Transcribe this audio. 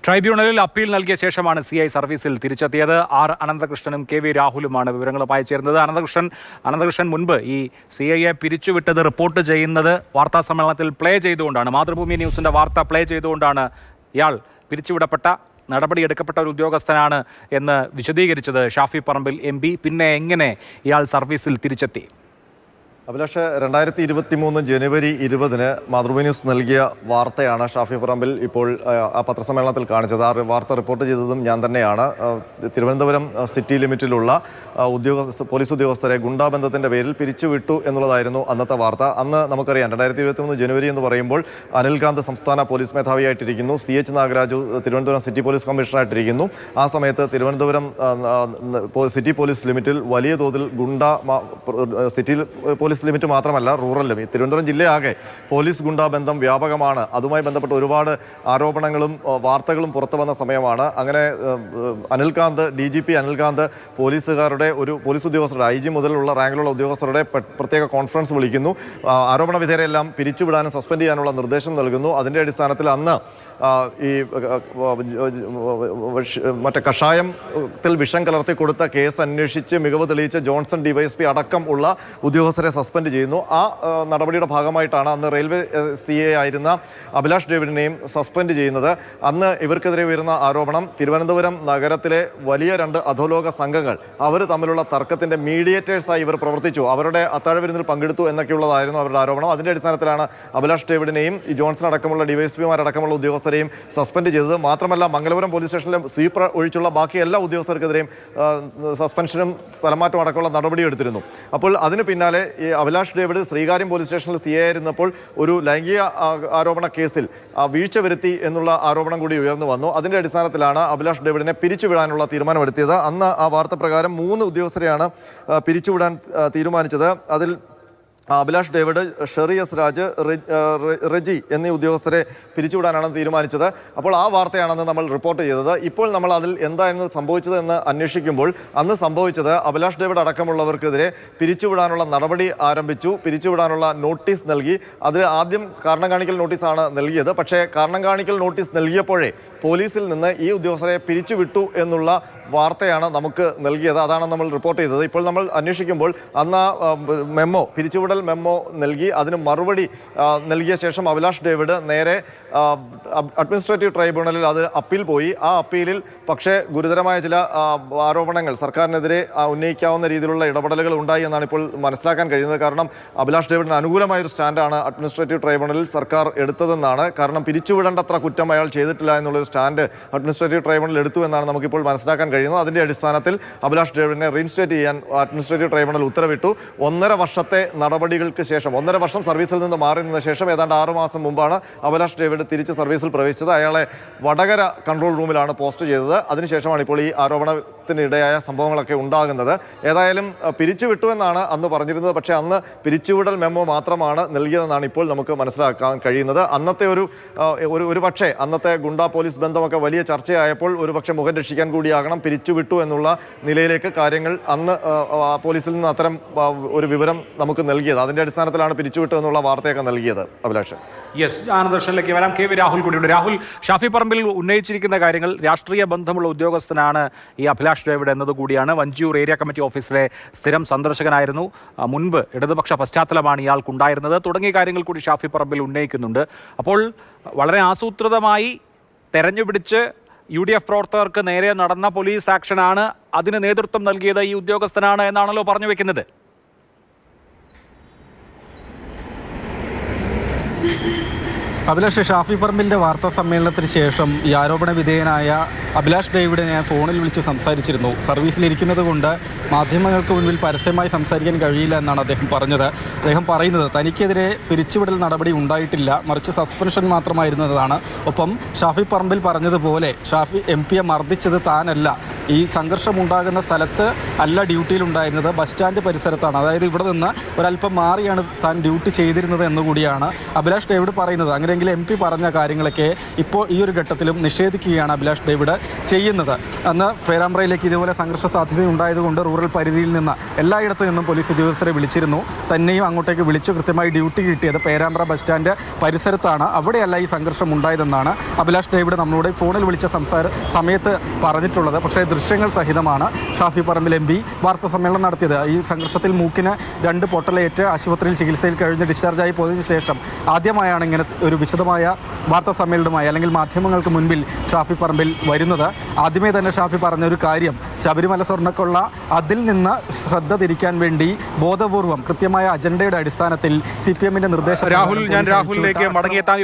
ട്രൈബ്യൂണലിൽ appeal നൽകിയ ശേഷമാണ് CI സർവീസിൽ തിരിച്ചെത്തിയത്. ആർ അനന്തകൃഷ്ണനും KV രാഹുലുമാണ് വിവരങ്ങളുമായി ചേർന്നത്. അനന്തകൃഷ്ണൻ മുൻപ് ഈ CIയെ പിരിച്ചുവിട്ടത് റിപ്പോർട്ട് ചെയ്യുന്നത് വാർത്താ സമ്മേളനത്തിൽ പ്ലേ ചെയ്തുകൊണ്ടാണ്, മാതൃഭൂമി ന്യൂസിന്റെ വാർത്ത പ്ലേ ചെയ്തുകൊണ്ടാണ് ഇയാൾ പിരിച്ചുവിടപ്പെട്ട നടപടിയെടുക്കപ്പെട്ട ഒരു ഉദ്യോഗസ്ഥനാണ് എന്ന് വിശദീകരിച്ചത് ഷാഫി പറമ്പിൽ MP. പിന്നെ എങ്ങനെ ഇയാൾ സർവീസിൽ തിരിച്ചെത്തി? അഭിലാഷ്, 2023 ജനുവരി 20-ന് മാതൃഭൂമി ന്യൂസ് നൽകിയ വാർത്തയാണ് ഷാഫി പറമ്പിൽ ഇപ്പോൾ ആ പത്രസമ്മേളനത്തിൽ കാണിച്ചത്. ആ വാർത്ത റിപ്പോർട്ട് ചെയ്തതും ഞാൻ തന്നെയാണ്. തിരുവനന്തപുരം സിറ്റി ലിമിറ്റിലുള്ള പോലീസ് ഉദ്യോഗസ്ഥരെ ഗുണ്ടാബന്ധത്തിൻ്റെ പേരിൽ പിരിച്ചുവിട്ടു എന്നുള്ളതായിരുന്നു അന്നത്തെ വാർത്ത. അന്ന് നമുക്കറിയാം 2023 ജനുവരി എന്ന് പറയുമ്പോൾ അനിൽകാന്ത് സംസ്ഥാന പോലീസ് മേധാവിയായിട്ടിരിക്കുന്നു, CH Nagaraju Thiruvananthapuram city police കമ്മീഷണറായിട്ടിരിക്കുന്നു. ആ സമയത്ത് തിരുവനന്തപുരം സിറ്റി പോലീസ് ലിമിറ്റിൽ വലിയ തോതിൽ സിറ്റി പോലീസ് ലിമിറ്റ് മാത്രമല്ല, റൂറലിലും ഈ തിരുവനന്തപുരം ജില്ലയാകെ പോലീസ് ഗുണ്ടാബന്ധം വ്യാപകമാണ്. അതുമായി ബന്ധപ്പെട്ട് ഒരുപാട് ആരോപണങ്ങളും വാർത്തകളും പുറത്തു വന്ന സമയമാണ്. അങ്ങനെ DGP അനിൽകാന്ത് പോലീസ് ഉദ്യോഗസ്ഥരുടെ IG മുതലുള്ള റാങ്കിലുള്ള ഉദ്യോഗസ്ഥരുടെ പ്രത്യേക കോൺഫറൻസ് വിളിക്കുന്നു. ആരോപണ വിധേയരെല്ലാം പിരിച്ചുവിടാനും സസ്പെൻഡ് ചെയ്യാനുള്ള നിർദ്ദേശം നൽകുന്നു. അതിൻ്റെ അടിസ്ഥാനത്തിൽ അന്ന് ഈ മറ്റേ കഷായത്തിൽ വിഷം കലർത്തി കൊടുത്ത കേസ് അന്വേഷിച്ച് മികവ് തെളിയിച്ച ജോൺസൺ DYSP അടക്കം ഉള്ള ഉദ്യോഗസ്ഥരെ സസ്പെൻഡ് ചെയ്യുന്നു. ആ നടപടിയുടെ ഭാഗമായിട്ടാണ് അന്ന് റെയിൽവേ CA ആയിരുന്ന അഭിലാഷ് ഡേവിഡിനെയും സസ്പെൻഡ് ചെയ്യുന്നത്. അന്ന് ഇവർക്കെതിരെ ഉയർന്ന ആരോപണം തിരുവനന്തപുരം നഗരത്തിലെ വലിയ 2 അധോലോക സംഘങ്ങൾ അവർ തമ്മിലുള്ള തർക്കത്തിൻ്റെ മീഡിയേറ്റേഴ്സായി ഇവർ പ്രവർത്തിച്ചു, അവരുടെ അത്താഴ വിരുന്നിൽ പങ്കെടുത്തു എന്നൊക്കെയുള്ളതായിരുന്നു അവരുടെ ആരോപണം. അതിൻ്റെ അടിസ്ഥാനത്തിലാണ് അഭിലാഷ് ഡേവിഡിനെയും ഈ ജോൺസൺ അടക്കമുള്ള DYSPമാരടക്കമുള്ള ഉദ്യോഗസ്ഥരെയും സസ്പെൻഡ് ചെയ്തത്. മാത്രമല്ല മംഗലപുരം പോലീസ് സ്റ്റേഷനിലെ സ്വീപ്പർ ഒഴിച്ചുള്ള ബാക്കി എല്ലാ ഉദ്യോഗസ്ഥർക്കെതിരെയും സസ്പെൻഷനും സ്ഥലമാറ്റം അടക്കമുള്ള നടപടിയെടുത്തിരുന്നു. അപ്പോൾ അതിന് പിന്നാലെ ഈ അഭിലാഷ് ഡേവിഡ് ശ്രീകാര്യം പോലീസ് സ്റ്റേഷനിൽ CA ആയിരുന്നപ്പോൾ ഒരു ലൈംഗിക ആരോപണ കേസിൽ വീഴ്ച വരുത്തി എന്നുള്ള ആരോപണം കൂടി ഉയർന്നു വന്നു. അതിൻ്റെ അടിസ്ഥാനത്തിലാണ് അഭിലാഷ് ഡേവിഡിനെ പിരിച്ചുവിടാനുള്ള തീരുമാനമെടുത്തിയത്. അന്ന് ആ വാർത്ത പ്രകാരം 3 ഉദ്യോഗസ്ഥരെയാണ് പിരിച്ചുവിടാൻ തീരുമാനിച്ചത്. അതിൽ അഭിലാഷ് ഡേവിഡ്, ഷെറി എസ് രാജ്, റെജി എന്നീ ഉദ്യോഗസ്ഥരെ പിരിച്ചുവിടാനാണ് തീരുമാനിച്ചത്. അപ്പോൾ ആ വാർത്തയാണെന്ന് നമ്മൾ റിപ്പോർട്ട് ചെയ്തത്. ഇപ്പോൾ നമ്മൾ അതിൽ എന്തായിരുന്നു സംഭവിച്ചത് എന്ന് അന്വേഷിക്കുമ്പോൾ അന്ന് സംഭവിച്ചത് അഭിലാഷ് ഡേവിഡ് അടക്കമുള്ളവർക്കെതിരെ പിരിച്ചുവിടാനുള്ള നടപടി ആരംഭിച്ചു, പിരിച്ചുവിടാനുള്ള നോട്ടീസ് നൽകി. അത് ആദ്യം കാരണം കാണിക്കൽ നോട്ടീസാണ് നൽകിയത്. പക്ഷേ കാരണം കാണിക്കൽ നോട്ടീസ് നൽകിയപ്പോഴേ പോലീസിൽ നിന്ന് ഈ ഉദ്യോഗസ്ഥരെ പിരിച്ചുവിട്ടു എന്നുള്ള വാർത്തയാണ് നമുക്ക് നൽകിയത്. അതാണ് നമ്മൾ റിപ്പോർട്ട് ചെയ്തത്. ഇപ്പോൾ നമ്മൾ അന്വേഷിക്കുമ്പോൾ അന്ന് പിരിച്ചുവിടൽ മെമ്മോ നൽകി. അതിന് മറുപടി നൽകിയ ശേഷം അഭിലാഷ് ഡേവിഡ് നേരെ അഡ്മിനിസ്ട്രേറ്റീവ് ട്രൈബ്യൂണലിൽ അത് അപ്പീൽ പോയി. ആ അപ്പീലിൽ പക്ഷേ ഗുരുതരമായ ചില ആരോപണങ്ങൾ സർക്കാരിനെതിരെ ഉന്നയിക്കാവുന്ന രീതിയിലുള്ള ഇടപെടലുകൾ ഉണ്ടായി എന്നാണ് ഇപ്പോൾ മനസ്സിലാക്കാൻ കഴിയുന്നത്. കാരണം അഭിലാഷ് ഡേവിഡിന് അനുകൂലമായൊരു സ്റ്റാൻഡാണ് അഡ്മിനിസ്ട്രേറ്റീവ് ട്രൈബ്യൂണലിൽ സർക്കാർ എടുത്തതെന്നാണ്. കാരണം പിരിച്ചുവിടേണ്ടത്ര കുറ്റം അയാൾ ചെയ്തിട്ടില്ല എന്നുള്ളൊരു സ്റ്റാൻഡ് അഡ്മിനിസ്ട്രേറ്റീവ് ട്രൈബ്യൂണൽ എടുത്തു എന്നാണ് നമുക്കിപ്പോൾ മനസ്സിലാക്കാൻ കഴിയുന്നത്. അതിൻ്റെ അടിസ്ഥാനത്തിൽ അഭിലാഷ് ഡേവിഡിനെ റീഇൻസ്റ്റേറ്റ് ചെയ്യാൻ അഡ്മിനിസ്ട്രേറ്റീവ് ട്രൈബ്യൂണൽ ഉത്തരവിട്ടു. 1.5 വർഷത്തെ നടപടികൾക്ക് ശേഷം, 1.5 വർഷം സർവീസിൽ നിന്ന് മാറി നിന്ന ശേഷം ഏതാണ്ട് 6 മാസം മുമ്പാണ് അഭിലാഷ് ഡേവിഡ് തിരിച്ച് സർവീസിൽ പ്രവേശിച്ചത്. അയാളെ വടകര കൺട്രോൾ റൂമിലാണ് പോസ്റ്റ് ചെയ്തത്. അതിനുശേഷമാണ് ഇപ്പോൾ ഈ ആരോപണത്തിനിടയായ സംഭവങ്ങളൊക്കെ ഉണ്ടാകുന്നത്. ഏതായാലും പിരിച്ചുവിട്ടുവെന്നാണ് അന്ന് പറഞ്ഞിരുന്നത്. പക്ഷേ അന്ന് പിരിച്ചുവിടൽ മെമ്മോ മാത്രമാണ് നൽകിയതെന്നാണ് ഇപ്പോൾ നമുക്ക് മനസ്സിലാക്കാൻ കഴിയുന്നത്. അന്നത്തെ ഒരു പക്ഷേ അന്നത്തെ ഗുണ്ടാ പോലീസ് ബന്ധമൊക്കെ വലിയ ചർച്ചയായപ്പോൾ ഒരുപക്ഷെ മുഖം രക്ഷിക്കാൻ കൂടിയാകണം പിരിച്ചുവിട്ടു എന്നുള്ള നിലയിലേക്ക് കാര്യങ്ങൾ അന്ന് പോലീസിൽ നിന്ന് അത്തരം ഒരു വിവരം നമുക്ക് നൽകിയത്. അതിൻ്റെ അടിസ്ഥാനത്തിലാണ് പിരിച്ചുവിട്ടു എന്നുള്ള വാർത്തയൊക്കെ നൽകിയത്. അഭിലാഷ്, ആനന്ദകൃഷ്ണനിലേക്ക് വരാം. KV രാഹുൽ കൂടിയുണ്ട്. രാഹുൽ, ഷാഫി പറമ്പിൽ ഉന്നയിച്ചിരിക്കുന്ന കാര്യങ്ങൾ രാഷ്ട്രീയ ബന്ധമുള്ള ഉദ്യോഗസ്ഥനാണ് ഈ അഭിലാഷ് ഡേവിഡ് എന്നതുകൂടിയാണ്. വഞ്ചിയൂർ ഏരിയ കമ്മിറ്റി ഓഫീസിലെ സ്ഥിരം സന്ദർശകനായിരുന്നു, മുൻപ് ഇടതുപക്ഷ പശ്ചാത്തലമാണ് ഇയാൾക്കുണ്ടായിരുന്നത് തുടങ്ങിയ കാര്യങ്ങൾ കൂടി ഷാഫി പറമ്പിൽ ഉന്നയിക്കുന്നുണ്ട്. അപ്പോൾ വളരെ ആസൂത്രിതമായി തെരഞ്ഞുപിടിച്ച് UDF പ്രവർത്തകർക്ക് നേരെ നടന്ന പോലീസ് ആക്ഷനാണ്, അതിന് നേതൃത്വം നൽകിയത് ഈ ഉദ്യോഗസ്ഥനാണ് എന്നാണല്ലോ പറഞ്ഞു വെക്കുന്നത്. അഭിലാഷ്, ഷാഫി പറമ്പിലിൻ്റെ വാർത്താ സമ്മേളനത്തിന് ശേഷം ഈ ആരോപണ വിധേയനായ അഭിലാഷ് ഡേവിഡിനെ ഞാൻ ഫോണിൽ വിളിച്ച് സംസാരിച്ചിരുന്നു. സർവീസിലിരിക്കുന്നത് കൊണ്ട് മാധ്യമങ്ങൾക്ക് മുൻപിൽ പരസ്യമായി സംസാരിക്കാൻ കഴിയില്ല എന്നാണ് അദ്ദേഹം പറഞ്ഞത്. അദ്ദേഹം പറയുന്നത് തനിക്കെതിരെ പിരിച്ചുവിടൽ നടപടി ഉണ്ടായിട്ടില്ല, മറിച്ച് സസ്പെൻഷൻ മാത്രമായിരുന്നതാണ്. ഒപ്പം ഷാഫി പറമ്പിൽ പറഞ്ഞതുപോലെ ഷാഫി MP മർദ്ദിച്ചത് താനല്ല, ഈ സംഘർഷമുണ്ടാകുന്ന സ്ഥലത്ത് അല്ല ഡ്യൂട്ടിയിലുണ്ടായിരുന്നത്, ബസ് സ്റ്റാൻഡ് പരിസരത്താണ്. അതായത് ഇവിടെ നിന്ന് ഒരല്പം മാറിയാണ് താൻ ഡ്യൂട്ടി ചെയ്തിരുന്നത് എന്നുകൂടിയാണ് അഭിലാഷ് ഡേവിഡ് പറയുന്നത്. അങ്ങനെയെങ്കിൽ MP പറഞ്ഞ കാര്യങ്ങളൊക്കെ ഇപ്പോൾ ഈ ഒരു ഘട്ടത്തിലും നിഷേധിക്കുകയാണ് അഭിലാഷ് ഡേവിഡ് ചെയ്യുന്നത്. അന്ന് പേരാമ്പ്രയിലേക്ക് ഇതുപോലെ സംഘർഷ സാധ്യത ഉണ്ടായതുകൊണ്ട് റൂറൽ പരിധിയിൽ നിന്ന് എല്ലായിടത്തു നിന്നും പോലീസ് ഉദ്യോഗസ്ഥരെ വിളിച്ചിരുന്നു. തന്നെയും അങ്ങോട്ടേക്ക് വിളിച്ചു കൃത്യമായി ഡ്യൂട്ടി കിട്ടിയത് പേരാമ്പ്ര ബസ് സ്റ്റാൻഡ് പരിസരത്താണ്. അവിടെയല്ല ഈ സംഘർഷം ഉണ്ടായതെന്നാണ് അഭിലാഷ് ഡേവിഡ് നമ്മളോട് ഫോണിൽ വിളിച്ച സമയത്ത് പറഞ്ഞിട്ടുള്ളത്. പക്ഷേ ദൃശ്യങ്ങൾ സഹിതമാണ് ഷാഫി പറമ്പിൽ MP വാർത്താ സമ്മേളനം നടത്തിയത്. ഈ സംഘർഷത്തിൽ മൂക്കിന് 2 പൊട്ടലേറ്റ് ആശുപത്രിയിൽ ചികിത്സയിൽ കഴിഞ്ഞ് ഡിസ്ചാർജായി പോയതിനു ശേഷം ആദ്യമായാണ് ഇങ്ങനെ ഒരു വിശദമായ വാർത്താ സമ്മേളനമായി അല്ലെങ്കിൽ മാധ്യമങ്ങൾക്ക് മുൻപിൽ ഷാഫി പറമ്പിൽ വരുന്നത്. ആദ്യമേ തന്നെ ഷാഫി പറഞ്ഞൊരു കാര്യം, ശബരിമല സ്വർണ്ണക്കൊള്ള അതിൽ നിന്ന് ശ്രദ്ധ തിരിക്കാൻ വേണ്ടി ബോധപൂർവം കൃത്യമായ അജണ്ടയുടെ അടിസ്ഥാനത്തിൽ CPM-ന്റെ നിർദ്ദേശം രാഹുലിലേക്ക് മടങ്ങിയെത്താൻ